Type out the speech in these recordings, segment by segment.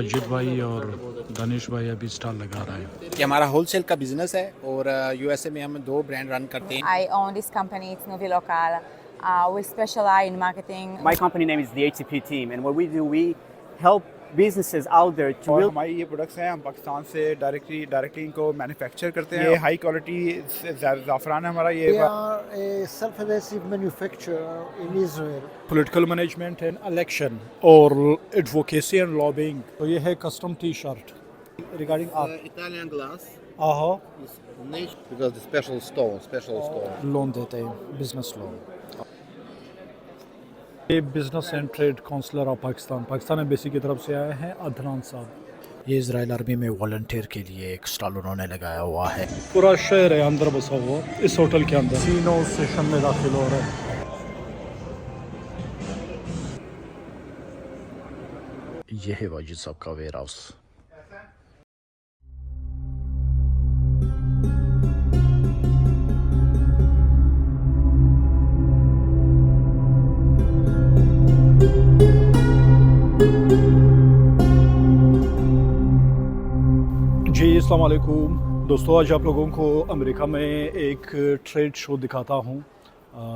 अजित भाई और दानिश भाई अभी स्टॉल लगा रहे हैं कि हमारा होलसेल का बिजनेस है और यूएसए में हम 2 ब्रांड रन करते हैं। I own this company, it's Novi Local. We specialize in marketing. My company name is the HCP team, and what we do, we help businesses out there to और build. हमारी ये products हैं, हम पाकिस्तान से directly इनको manufacture करते हैं। ये हाई क्वालिटी ज़ाफ़रान है हमारा। We ये are a self-adhesive manufacturer in Israel. Political management and election और एडवोकेसी एंड लॉबिंग। तो ये है कस्टम टी शर्ट रिगार्डिंग आप Italian glass आहो because the special stone. Loan देते हैं, बिजनेस लोन। ये business and trade counsellor of Pakistan Pakistan embassy की तरफ से आए हैं अदनान साहब। ये इजराइल आर्मी में वॉलंटियर के लिए एक स्टॉल उन्होंने लगाया हुआ है। पूरा शहर है अंदर बसा हुआ इस होटल के अंदर। तीनों सेशन में दाखिल हो रहे हैं। ये है वाजिद साहब का वेयर हाउस। जी अस्सलाम वालेकुम दोस्तों, आज आप लोगों को अमेरिका में एक ट्रेड शो दिखाता हूँ।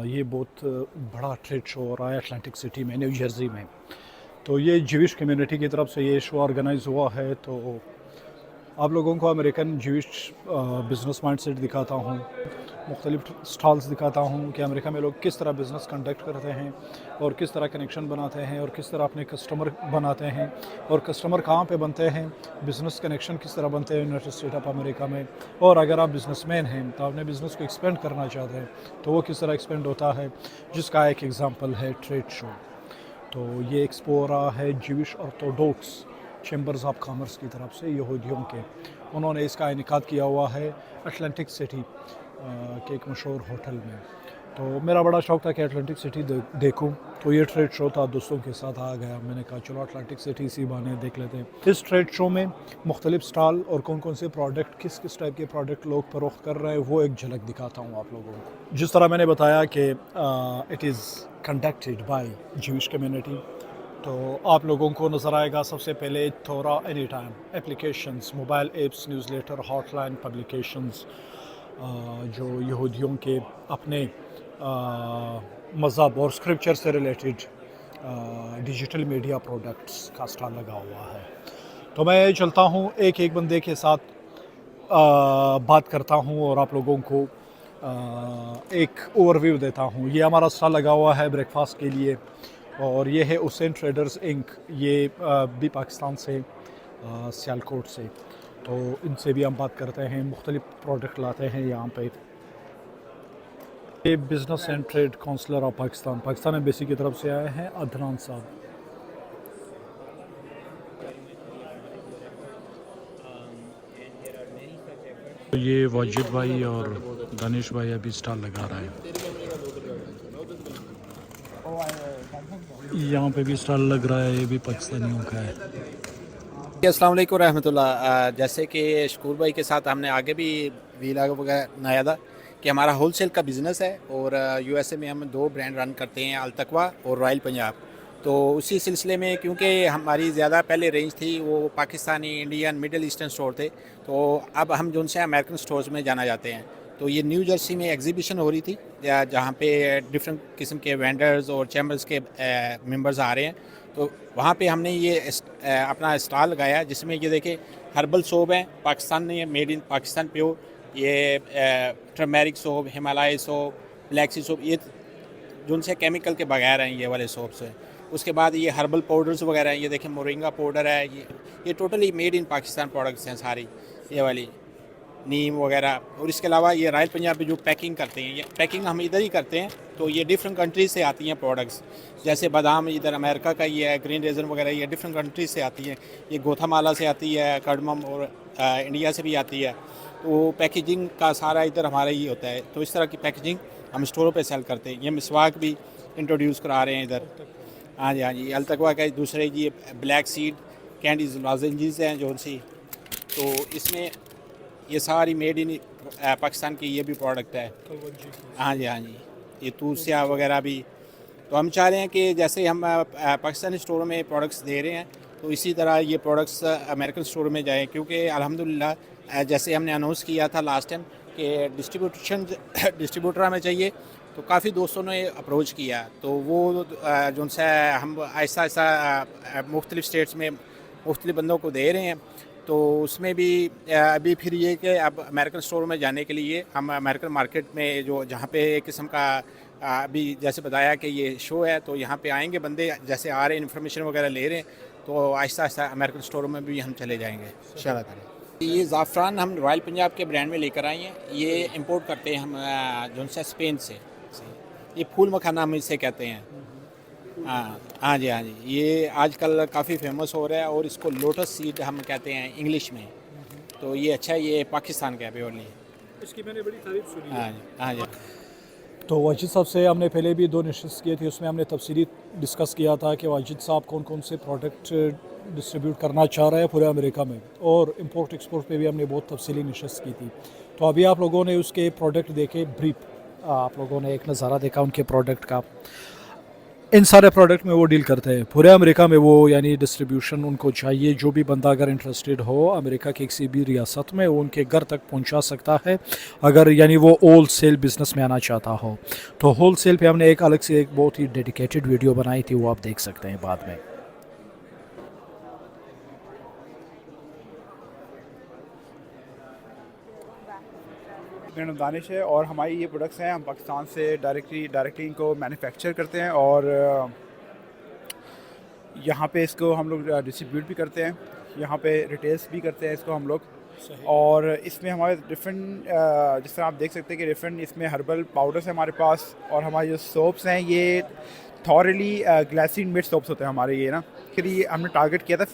ये बहुत बड़ा ट्रेड शो हो रहा है अटलांटिक सिटी में, न्यू जर्सी में। तो ये ज्यूइश कम्युनिटी की तरफ से ये शो ऑर्गेनाइज हुआ है। तो आप लोगों को अमेरिकन ज्यूइश बिज़नेस माइंडसेट दिखाता हूँ, मुख्तलिफ स्टॉल्स दिखाता हूँ कि अमेरिका में लोग किस तरह बिज़नेस कंडक्ट करते हैं और किस तरह कनेक्शन बनाते हैं और किस तरह अपने कस्टमर बनाते हैं और कस्टमर कहाँ पे बनते हैं, बिज़नेस कनेक्शन किस तरह बनते हैं यूनाइटेड स्टेट ऑफ अमेरिका में। और अगर आप बिज़नेसमैन हैं तो अपने बिज़नेस को एक्सपेंड करना चाहते हैं तो वो किस तरह एक्सपेंड होता है, जिसका एक एग्ज़ाम्पल है ट्रेड शो। तो ये एक्सपो हो रहा है Jewish Orthodox chambers of commerce की तरफ से, यहूदियों के। उन्होंने इसका इनेकाद किया हुआ है अटलांटिक सिटी के एक मशहूर होटल में। तो मेरा बड़ा शौक़ था कि अटलांटिक सिटी देखूं। तो ये ट्रेड शो था, दोस्तों के साथ आ गया। मैंने कहा चलो अटलांटिक सिटी इसी बहाने देख लेते हैं। इस ट्रेड शो में मुख्तलिफ स्टॉल और कौन कौन से प्रोडक्ट, किस किस टाइप के प्रोडक्ट लोग फरोख्त कर रहे हैं, वो एक झलक दिखाता हूँ आप लोगों को। जिस तरह मैंने बताया कि it is conducted by Jewish community, तो आप लोगों को नज़र आएगा सबसे पहले थोड़ा any time applications, mobile apps, newsletter, hotline publications, जो यहूदियों के अपने मज़हब और स्क्रिप्चर से रिलेटेड डिजिटल मीडिया प्रोडक्ट्स का स्टॉल लगा हुआ है। तो मैं चलता हूँ एक एक बंदे के साथ बात करता हूँ और आप लोगों को एक ओवरव्यू देता हूँ। ये हमारा स्टॉल लगा हुआ है ब्रेकफास्ट के लिए और ये है हुसैन ट्रेडर्स इंक। ये भी पाकिस्तान से सियालकोट से। तो इनसे भी हम बात करते हैं, मुख्तलिफ प्रोडक्ट लाते हैं यहाँ पे। ये business and trade counsellor of Pakistan Pakistan embassy की तरफ से आए हैं अदनान साहब। तो ये वाजिद भाई और दानिश भाई अभी स्टॉल लगा रहे हैं। यहाँ पे भी स्टॉल लग रहा है, ये भी पाकिस्तानियों का है। अस्सलाम वालेकुम रहमतुल्लाह। जैसे कि शकूर भाई के साथ हमने आगे भी वीलॉग वगैरह बनाया था कि हमारा होलसेल का बिज़नेस है और यूएसए में हम 2 ब्रांड रन करते हैं, अल-तकवा और रॉयल पंजाब। तो उसी सिलसिले में क्योंकि हमारी ज़्यादा पहले रेंज थी वो Pakistani, Indian, middle eastern store थे, तो अब हम जो उनसे अमेरिकन स्टोर्स में जाना चाहते हैं। तो ये न्यू जर्सी में एग्जीबिशन हो रही थी जहाँ पे डिफरेंट किस्म के वेंडर्स और चैम्बर्स के मेंबर्स आ रहे हैं। तो वहाँ पे हमने ये अपना स्टॉल लगाया जिसमें ये देखें हर्बल सोप है, पाकिस्तान में ये मेड इन पाकिस्तान प्योर, ये turmeric soap, Himalaya soap, Black Sea soap, ये जो उनसे केमिकल के बगैर हैं ये वाले सोप्स हैं। उसके बाद ये हर्बल पाउडर्स वगैरह हैं, ये देखें मोरिंगा पाउडर है, ये totally made in Pakistan products हैं सारी, ये वाली नीम वगैरह। और इसके अलावा ये रॉयल पंजाब में जो पैकिंग करते हैं, ये पैकिंग हम इधर ही करते हैं। तो ये डिफरेंट कंट्रीज से आती हैं प्रोडक्ट्स, जैसे बादाम इधर अमेरिका का ये है, ग्रीन रेजन वगैरह ये डिफरेंट कंट्रीज से आती हैं। ये गोथामाला से आती है, कर्डमम और इंडिया से भी आती है। तो पैकेजिंग का सारा इधर हमारा ही होता है। तो इस तरह की पैकेजिंग हम स्टोरों पे सेल करते हैं। ये मिसवाक भी इंट्रोड्यूस करा रहे हैं इधर। हाँ जी, हाँ जी, अल-तकवा का दूसरे ये ब्लैक सीड कैंडीज लॉजेंजेस हैं जो सी। तो इसमें ये सारी मेड इन पाकिस्तान की ये भी प्रोडक्ट है। हाँ जी, हाँ जी, ये तूसिया वगैरह भी। तो हम चाह रहे हैं कि जैसे हम पाकिस्तानी स्टोरों में प्रोडक्ट्स दे रहे हैं तो इसी तरह ये प्रोडक्ट्स अमेरिकन स्टोर में जाएँ, क्योंकि अल्हम्दुलिल्लाह जैसे हमने अनाउंस किया था लास्ट टाइम कि डिस्ट्रीब्यूटर हमें चाहिए, तो काफ़ी दोस्तों ने अप्रोच किया, तो वो जो सा हम ऐसा ऐसा मुख्तलिफ़ स्टेट्स में मुख्तलिफ़ बंदों को दे रहे हैं। तो उसमें भी अभी फिर ये कि अब अमेरिकन स्टोर में जाने के लिए हम अमेरिकन मार्केट में जो जहाँ पे एक किस्म का अभी जैसे बताया कि ये शो है, तो यहाँ पे आएंगे बंदे, जैसे आ रहे हैं इन्फॉर्मेशन वगैरह ले रहे हैं, तो आहिस्ता आहिस्ता अमेरिकन स्टोर में भी हम चले जाएंगे इंशाल्लाह ताला। ये ज़ाफ़रान हम रॉयल पंजाब के ब्रांड में लेकर आए हैं। ये इंपोर्ट करते हैं हम जो सा स्पेन से। ये फूल मखाना हम इसे कहते हैं। हाँ जी, हाँ जी, ये आजकल काफ़ी फेमस हो रहा है, और इसको लोटस सीड हम कहते हैं इंग्लिश में। तो ये अच्छा है, ये पाकिस्तान का है प्योरली। इसकी मैंने बड़ी तारीफ सुनी। हाँ जी, हाँ जी। तो वाजिद साहब से हमने पहले भी 2 नशिस्त किए थे, उसमें हमने तफसीली डिस्कस किया था कि वाजिद साहब कौन कौन से प्रोडक्ट डिस्ट्रीब्यूट करना चाह रहे हैं पूरे अमेरिका में, और इंपोर्ट एक्सपोर्ट पे भी हमने बहुत तफसीली नशिस्त की थी। तो अभी आप लोगों ने उसके प्रोडक्ट देखे ब्रीफ, आप लोगों ने एक नज़ारा देखा उनके प्रोडक्ट का। इन सारे प्रोडक्ट में वो डील करते हैं पूरे अमेरिका में, वो यानी डिस्ट्रीब्यूशन उनको चाहिए। जो भी बंदा अगर इंटरेस्टेड हो अमेरिका की किसी भी रियासत में, वो उनके घर तक पहुंचा सकता है, अगर यानी वो होल सेल बिज़नेस में आना चाहता हो। तो होल सेल पे हमने एक अलग से एक बहुत ही डेडिकेटेड वीडियो बनाई थी, वो आप देख सकते हैं बाद में। मेरा नाम दानिश है और हमारी ये प्रोडक्ट्स हैं, हम पाकिस्तान से डायरेक्टली इनको मैन्युफैक्चर करते हैं और यहाँ पे इसको हम लोग डिस्ट्रीब्यूट भी करते हैं, यहाँ पे रिटेल्स भी करते हैं इसको हम लोग। और इसमें हमारे डिफरेंट जिस तरह आप देख सकते हैं कि डिफरेंट इसमें हर्बल पाउडर्स हैं हमारे पास, और हमारे जो सोप्स हैं ये थॉरली ग्लाइसिन मेड सोप्स होते हैं हमारे, ये ना फिर ये हमने टारगेट किया था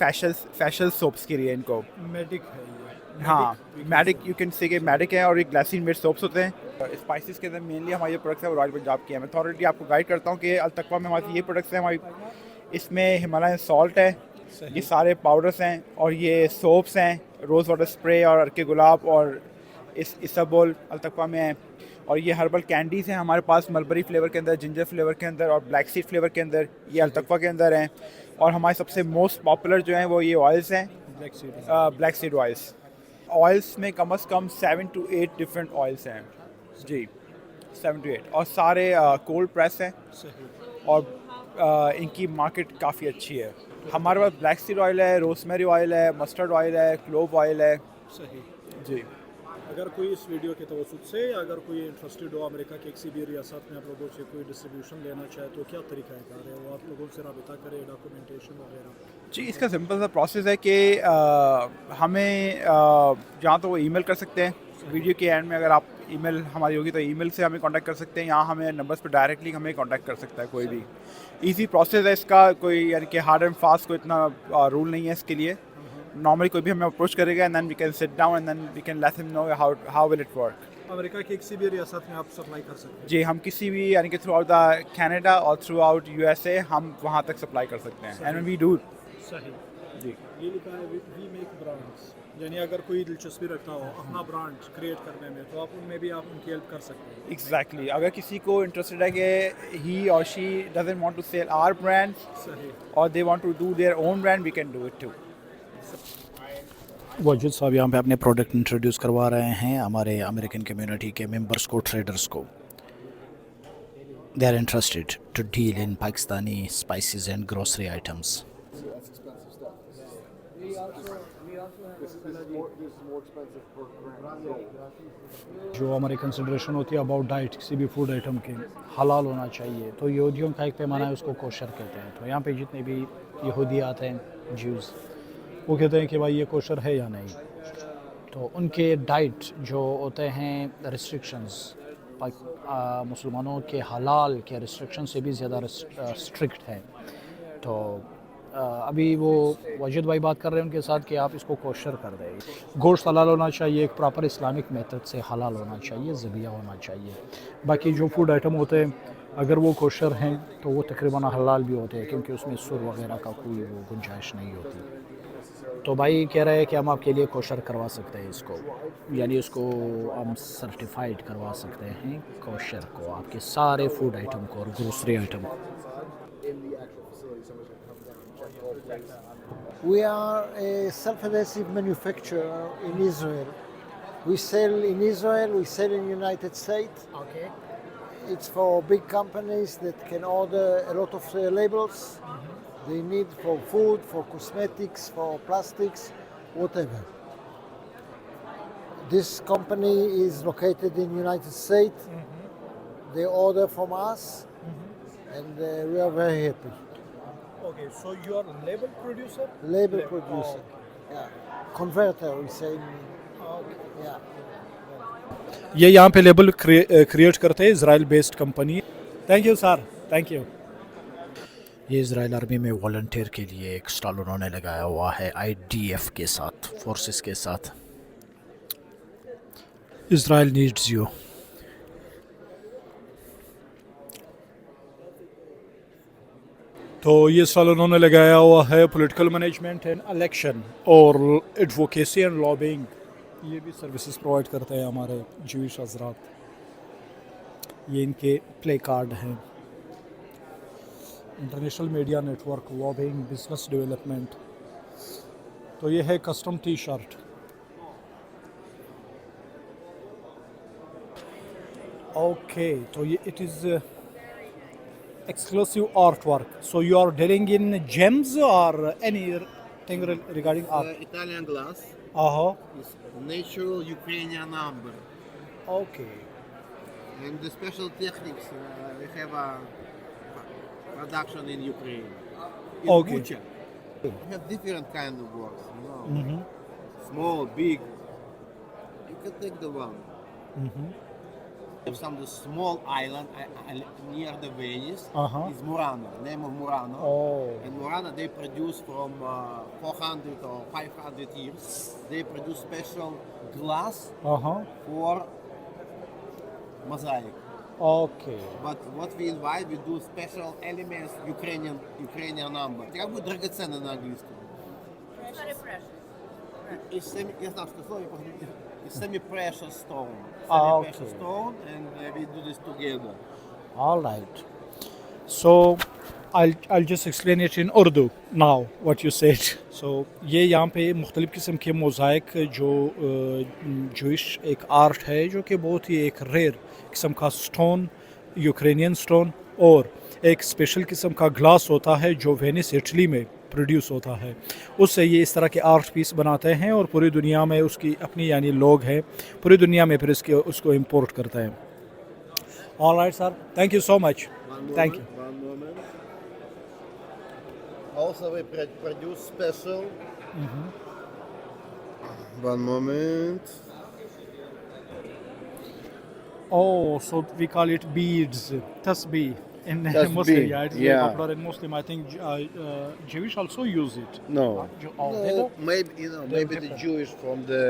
फैशल सोप्स के लिए इनको। मेडिक है ये। हाँ, मैडिक, यू कैन से कि मैडिक है, और ये ग्लाइसिन मेड सोप्स होते हैं। स्पाइसेस के अंदर मेनली हमारे ये प्रोडक्ट्स है वो रॉयल पंजाब के हैं। मैं थॉरली आपको गाइड करता हूँ कि अल-तकवा में हमारी ये प्रोडक्ट्स हैं। हमारी इसमें हिमालयन सॉल्ट है, ये सारे पाउडर्स हैं, और ये सोप्स हैं, रोज़ वाटर स्प्रे और अर्के गुलाब, और इसबगोल अल-तकवा में है। और ये हर्बल कैंडीज़ हैं हमारे पास मलबरी फ्लेवर के अंदर, जिंजर फ्लेवर के अंदर, और ब्लैक सीड फ्लेवर के अंदर, ये अल-तकवा के अंदर हैं। और हमारे सबसे मोस्ट पॉपुलर जो हैं वो ये ऑयल्स हैं, ब्लैक सीड ऑयल्स। ऑयल्स में कम से कम 7 to 8 डिफरेंट ऑयल्स हैं जी, 7 to 8, और सारे कोल्ड प्रेस हैं, और इनकी मार्केट काफ़ी अच्छी है। हमारे पास ब्लैक सीड ऑयल है, रोजमेरी ऑयल है, मस्टर्ड ऑयल है, क्लोव ऑयल है। सही जी। अगर कोई इस वीडियो के तवसुत से अगर कोई इंटरेस्टेड हो अमेरिका के किसी भी रियासत में आप लोगों से कोई डिस्ट्रीब्यूशन लेना चाहे, तो क्या तरीका है वो आप लोगों से रब्ता करे, डॉक्यूमेंटेशन वगैरह? जी, इसका सिंपल सा प्रोसेस है कि हमें जहाँ तो वो ईमेल कर सकते हैं, वीडियो के एंड में अगर आप ईमेल हमारी होगी तो ईमेल से हमें कांटेक्ट कर सकते हैं, यहाँ हमें नंबर्स पर डायरेक्टली हमें कांटेक्ट कर सकता है कोई भी। इजी प्रोसेस है इसका, कोई यानी कि हार्ड एंड फास्ट कोई इतना रूल नहीं है इसके लिए। नॉर्मली कोई भी हमें अप्रोच करेगा and then we can sit down and then we can let him know how will it work. America के किसी भी रियासत में आप सप्लाई कर सकते हैं? जी, हम किसी भी यानी कि थ्रू आउट द कनाडा और थ्रू आउट USA हम वहाँ तक सप्लाई कर सकते हैं, एंड वी डू। सही जी। ये लिखा है वी मेक ब्रांड्स, यानी अगर कोई दिलचस्पी रखता हो अपना ब्रांड क्रिएट करने में, तो आप उनमें भी आप उनकी हेल्प कर सकते हैं। एग्जैक्टली, अगर किसी को इंटरेस्टेड है कि ही और she doesn't want to sell our brand और they want to do their own brand, we can do it too. Wajid साहब यहाँ पे अपने प्रोडक्ट इंट्रोड्यूस करवा रहे हैं हमारे अमेरिकन कम्युनिटी के मेंबर्स को, ट्रेडर्स को। They are interested to deal in Pakistani spices and grocery items. जो हमारी कंसिडरेशन होती है अबाउट डाइट, किसी भी फूड आइटम के हलाल होना चाहिए, तो यहूदियों का एक पैमाना है, उसको कोशर कहते हैं। तो यहाँ पे जितने भी यहूदी आते हैं, ज्यूज़, वो कहते हैं कि भाई ये कोशर है या नहीं। तो उनके डाइट जो होते हैं रिस्ट्रिक्शंस, मुसलमानों के हलाल के रिस्ट्रिक्शन से भी ज़्यादा स्ट्रिक्ट है। तो अभी वो वाजिद भाई बात कर रहे हैं उनके साथ कि आप इसको कोशर कर दें। गोश्त हलाल होना चाहिए, एक प्रॉपर इस्लामिक मेथड से हलाल होना चाहिए, ज़बिया होना चाहिए। बाकी जो फूड आइटम होते हैं अगर वो कोशर हैं तो वो तकरीबन हलाल भी होते हैं, क्योंकि उसमें सुर वगैरह का कोई वो गुंजाइश नहीं होती। तो भाई कह रहे हैं कि हम आपके लिए कोशर करवा सकते हैं इसको, यानी उसको हम सर्टिफाइड करवा सकते हैं कोशर को, आपके सारे फूड आइटम को और ग्रोसरी आइटम को। We are a self-adhesive manufacturer in Israel. We sell in Israel, we sell in United States. Okay. It's for big companies that can order a lot of labels they need for food, for cosmetics, for plastics, whatever. This company is located in United States. They order from us, and we are very happy. Okay, so you are a label producer? Label producer, yeah. Converter, we say. Yeah. ये यहाँ पे label create करते हैं Israel based company. Thank you sir, thank you. ये Israel army में volunteer के लिए एक स्टॉल उन्होंने लगाया हुआ है IDF के साथ, फोर्सेस के साथ। Israel needs you. तो ये स्टॉल उन्होंने लगाया हुआ है पॉलिटिकल मैनेजमेंट एंड इलेक्शन और एडवोकेसी एंड लॉबिंग। ये भी सर्विसेज प्रोवाइड करते हैं हमारे ज्यूइश हजरात। ये इनके प्ले कार्ड हैं। International media network, lobbying, business development. तो ये है कस्टम टी शर्ट। ओके, तो ये it is exclusive artwork. So you are dealing in gems or anything regarding art? Italian glass Uh-huh. is natural Ukrainian amber. Okay. And the special techniques, we have a production in Ukraine. In Okay. Bucha. We have different kind of works, you know. Small, big. You can take the one. Some the small island near the Venice is Murano, name of Murano. Oh. And Murano they produce from 400 or 500 years. They produce special glass Uh-huh. for mosaic. Okay. But what we invite, we do special elements Ukrainian number. Как будет драгоценно на английском? Я знаю, что слово, it's semi-precious stone. Semi-precious okay. stone, and we do this together. All right. So I'll just explain it in Urdu now what you said. So ये यहाँ पे मुख्तलिफ़ किस्म के mosaic जो Jewish एक art है जो कि बहुत ही एक रेयर किस्म का स्टोन, यूक्रेनियन स्टोन और एक स्पेशल किस्म का ग्लास होता है जो वेनिस इटली में प्रोड्यूस होता है। उससे ये इस तरह के आर्ट पीस बनाते हैं और पूरी दुनिया में उसकी अपनी यानी लोग हैं, पूरी दुनिया में फिर उसको इम्पोर्ट करते हैं। All right sir, thank you so much. Thank you. One moment. Also, we produce special. One moment. Oh, so we call it beads, tasbih in Tasbih, Muslim. Yeah, it's very yeah. popular in Muslim. I think Jewish also use it. No. Oh, they No, don't? maybe maybe the Jewish from the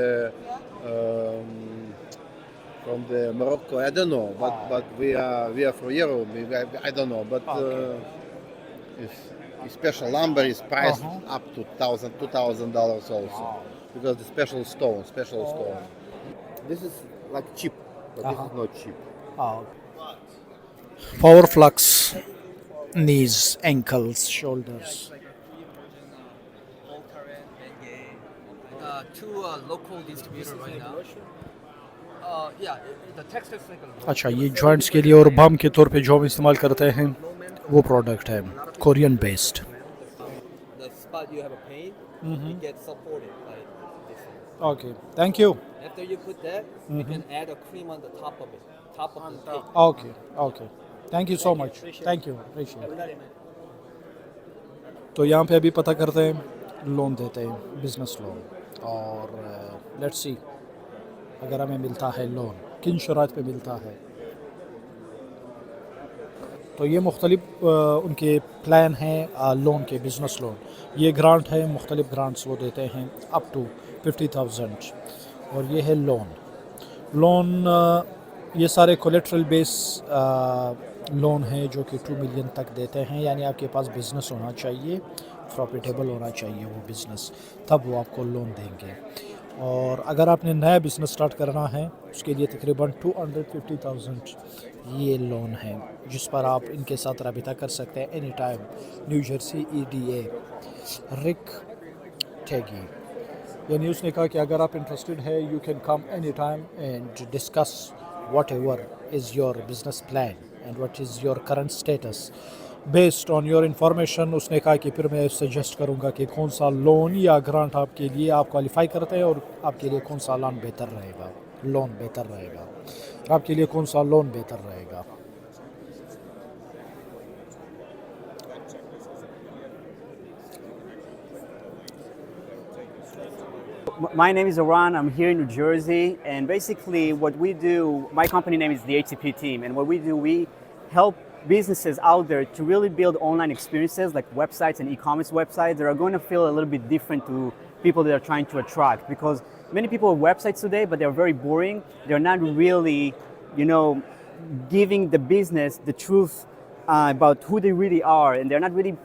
Morocco. I don't know, but we are from Europe. I don't know, but if special lumber is priced up to $2,000 also, because the special stone. This is like cheap, but this is not cheap. Oh. Power flux, knees, ankles, shoulders. Two local distributor right now. Yeah, the textile cycle. अच्छा, ये joints के लिए और बम के तौर पे जो हम इस्तेमाल करते हैं वो प्रोडक्ट है Korean based. The spot you have a paint, it gets supported by this. Okay, thank you. After you put that, you can add a cream on the top of it, top of the cake. Okay. Thank you so much. Thank you. Appreciate it. तो यहाँ पे अभी पता करते हैं, loan देते हैं, business loan, और लेट्स सी अगर हमें मिलता है लोन किन शराइत पे मिलता है। तो ये मुख्तलिफ उनके प्लान हैं लोन के, बिज़नेस लोन। ये ग्रांट है, मुख्तलिफ ग्रांट्स वो देते हैं अप टू 50,000 और ये है लोन। ये सारे कोलेट्रल बेस लोन है जो कि 2 मिलियन तक देते हैं, यानी आपके पास बिज़नेस होना चाहिए, प्रॉफिटेबल होना चाहिए वो बिज़नेस, तब वो आपको लोन देंगे। और अगर आपने नया बिज़नेस स्टार्ट करना है उसके लिए तकरीबन 250,000 ये लोन है, जिस पर आप इनके साथ रब्ता कर सकते हैं any time. New Jersey EDA, रिक बैठेगी। यानी उसने कहा कि अगर आप इंटरेस्टेड है you can come any time and discuss what ever is your business plan and what is your current status based on your information. उसने कहा कि फिर मैं सजेस्ट करूंगा कि कौन सा लोन या ग्रांट आपके लिए आप क्वालिफाई करते हैं और आपके लिए कौन सा लोन बेहतर रहेगा, आपके लिए कौन सा लोन बेहतर रहेगा। My name is Aran. I'm here in New Jersey, and basically what we do, my company name is the ATP team, and what we do, we help businesses out there to really build online experiences like websites and e-commerce websites that are going to feel a little bit different to people that are trying to attract, because many people have websites today, but they're very boring. They're not really, giving the business the truth about who they really are, and they're not really,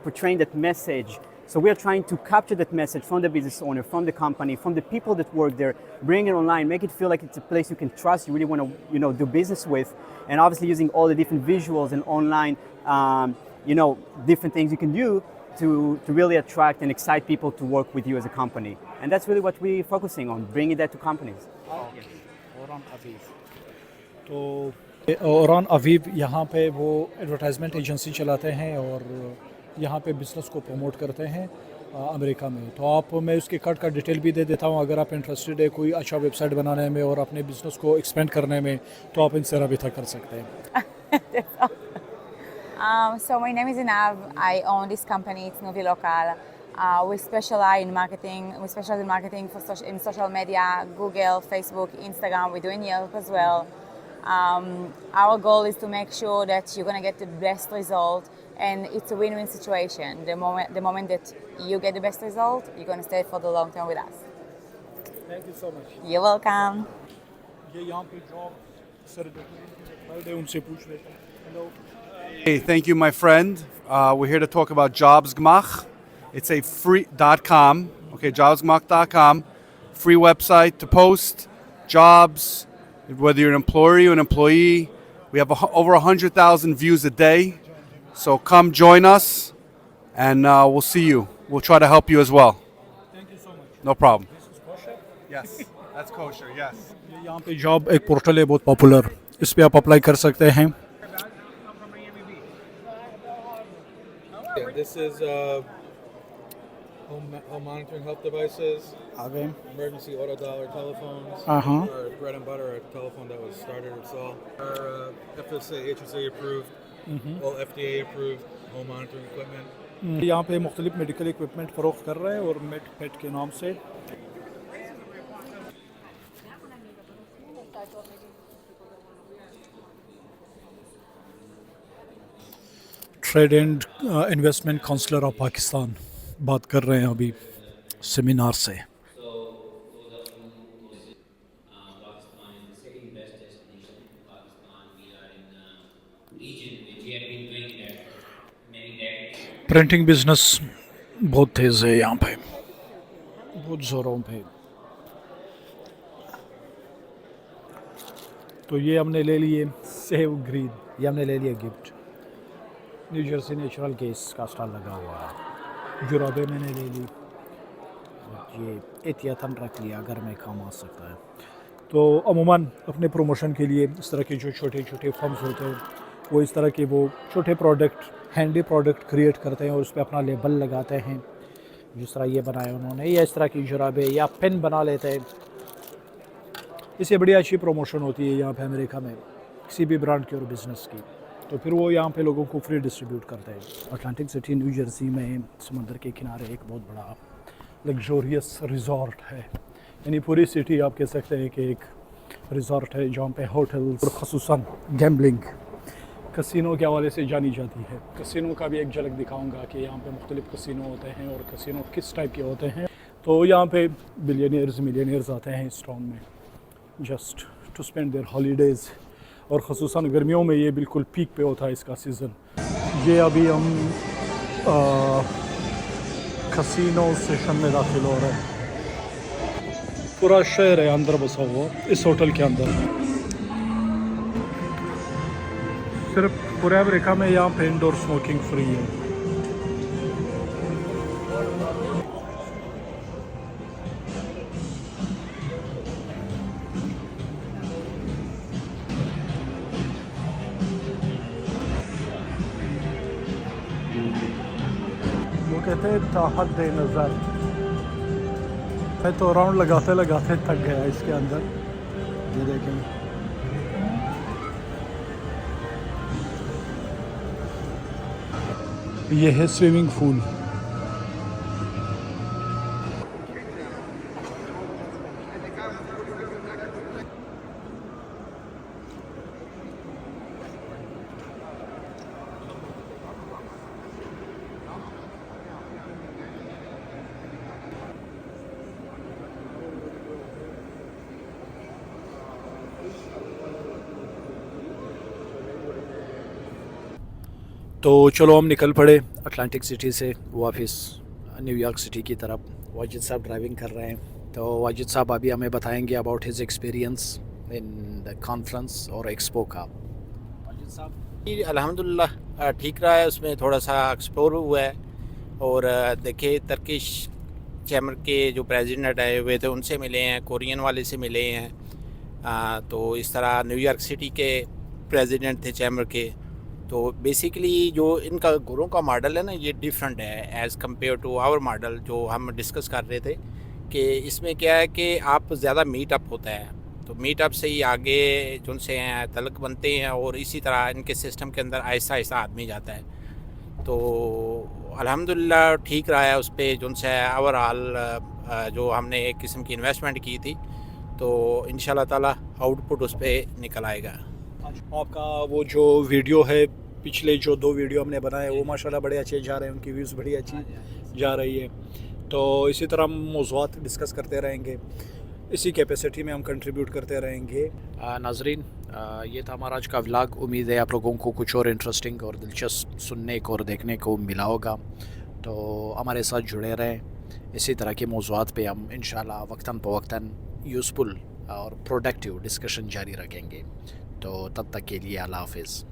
portraying that message. So we are trying to capture that message from the business owner, from the company, from the people that work there, bring it online, make it feel like it's a place you can trust, you really want to, do business with, and obviously using all the different visuals and online, different things you can do to really attract and excite people to work with you as a company. And that's really what we're focusing on, bringing that to companies. तो औरान Aviv यहाँ पे वो advertisement agency चलाते हैं और यहाँ पे business को प्रमोट करते हैं अमेरिका में। तो आप मैं उसके कट का डिटेल भी दे देता हूँ, अगर आप इंटरेस्टेड है कोई अच्छा वेबसाइट बनाने में और अपने बिज़नेस को एक्सपेंड करने में तो आप इनसे रब्ता कर सकते हैं। So my name is Inav. I own this company. It's Novi Local. We specialize in marketing. We specialize in marketing for in social media, Google, Facebook, Instagram. We're doing Yelp as well. Our goal is to make sure that you're gonna get the best result, and it's a win-win situation. The moment that you get the best result, you're gonna stay for the long term with us. Thank you so much. You're welcome. ये यहाँ पे job sir उनसे पूछ लेते हैं। Hello. Hey, thank you, my friend. We're here to talk about JobsGmach. It's a free.com. Okay, JobsGmach.com. Free website to post jobs, whether you're an employee or an employee. We have over 100,000 views a day. So come join us, and we'll see you. We'll try to help you as well. Thank you so much. No problem. Yes, that's kosher. Yes. ये यहाँ पे job एक portal है बहुत popular, इस पे आप apply कर सकते हैं। This is home monitoring health devices. आगे Emergency auto dialer telephones. Our bread and butter, our telephone that was started with all. Our FSA, HSA approved, all FDA approved home monitoring equipment. यहाँ पे मुख्तलिफ medical equipment फ़रोख्त कर रहे हैं और मेडपेट के नाम से। Trade and investment counsellor of Pakistan बात कर रहे हैं अभी सेमिनार से। प्रिंटिंग बिजनेस बहुत तेज़ है यहाँ पे, बहुत ज़ोरों पे। तो ये हमने ले लिए सेव ग्रीन, ये हमने ले लिया gift. New Jersey natural gas का स्टॉल लगा हुआ है। जुराबे मैंने ले ली, ये एहतियातन रख लिया, घर में काम आ सकता है। तो अमूमन अपने प्रमोशन के लिए इस तरह के जो छोटे छोटे फर्म्स होते हैं वो इस तरह के वो छोटे प्रोडक्ट, हैंडी प्रोडक्ट क्रिएट करते हैं और उस पर अपना लेबल लगाते हैं, जिस तरह ये बनाया उन्होंने, या इस तरह की जुराबे या पेन बना लेते हैं। इससे बड़ी अच्छी प्रमोशन होती है यहाँ पे अमेरिका में किसी भी ब्रांड की और बिज़नेस की। तो फिर वो यहाँ पे लोगों को फ्री डिस्ट्रीब्यूट करते हैं। अटलांटिक सिटी न्यू जर्सी में समंदर के किनारे एक बहुत बड़ा लग्जोरियस रिज़ॉर्ट है, यानी पूरी सिटी आप कह सकते हैं कि एक रिज़ॉर्ट है जहाँ पे होटल्स और ख़ुसूसन गैम्बलिंग, कसिनो के हवाले से जानी जाती है। कसिनो का भी एक झलक दिखाऊंगा कि यहाँ पे मुख्तलिफ कसिनो होते हैं और कसिनो किस टाइप के होते हैं। तो यहाँ पे बिलियनियर्स मिलियनियर्स आते हैं इस टाउन में just to spend their holidays, और ख़ुसूसन गर्मियों में ये बिल्कुल पीक पे होता है इसका सीज़न। ये अभी हम कसिनो सेशन में दाखिल हो रहे हैं। पूरा शहर है अंदर बसा हुआ इस होटल के अंदर। सिर्फ पूरे अमेरिका में यहाँ पे इंडोर स्मोकिंग फ्री है। कहते थे ताहत दे नज़र। मैं तो राउंड लगाते लगाते थक गया इसके अंदर। ये देखें, ये है स्विमिंग पूल। तो चलो हम निकल पड़े अटलांटिक सिटी से वापस न्यूयॉर्क सिटी की तरफ। वाजिद साहब ड्राइविंग कर रहे हैं। तो वाजिद साहब अभी हमें बताएंगे about his experience in the conference और एक्सपो का। वाजिद साहब, अल्हम्दुलिल्लाह ठीक रहा है, उसमें थोड़ा सा एक्सप्लोर हुआ है। और देखिए टर्किश चैम्बर के जो प्रेसिडेंट आए हुए थे उनसे मिले हैं, कोरियन वाले से मिले हैं। तो इस तरह न्यूयॉर्क सिटी के प्रेसिडेंट थे चैम्बर के। तो बेसिकली जो इनका गुरों का मॉडल है ना, ये डिफरेंट है as compare to our model जो हम डिस्कस कर रहे थे। कि इसमें क्या है कि आप ज़्यादा मीटअप होता है, तो मीटअप से ही आगे जो से हैं तलक बनते हैं, और इसी तरह इनके सिस्टम के अंदर आहिस्ता आहिस्ता आदमी जाता है। तो अल्हम्दुलिल्लाह ठीक रहा है उस पर जो से ओवरऑल जो हमने एक किस्म की इन्वेस्टमेंट की थी, तो इंशाल्लाह ताला आउटपुट उस पर निकल आएगा। आपका वो जो वीडियो है, पिछले जो 2 वीडियो हमने बनाए वो माशाल्लाह बड़े अच्छे जा रहे हैं, उनकी व्यूज़ बड़ी अच्छी जा रही है। तो इसी तरह हम मौज़ूआत डिस्कस करते रहेंगे, इसी कैपेसिटी में हम कंट्रीब्यूट करते रहेंगे। नाजरीन, ये था हमारा आज का व्लॉग। उम्मीद है आप लोगों को कुछ और इंटरेस्टिंग और दिलचस्प सुनने को और देखने को मिला होगा। तो हमारे साथ जुड़े रहें, इसी तरह के मौज़ूआत पे हम इंशाल्लाह वक्तन फ़वक्तन यूज़फुल और प्रोडक्टिव डिस्कशन जारी रखेंगे। तो तब तक के लिए अल्लाह हाफ़िज़।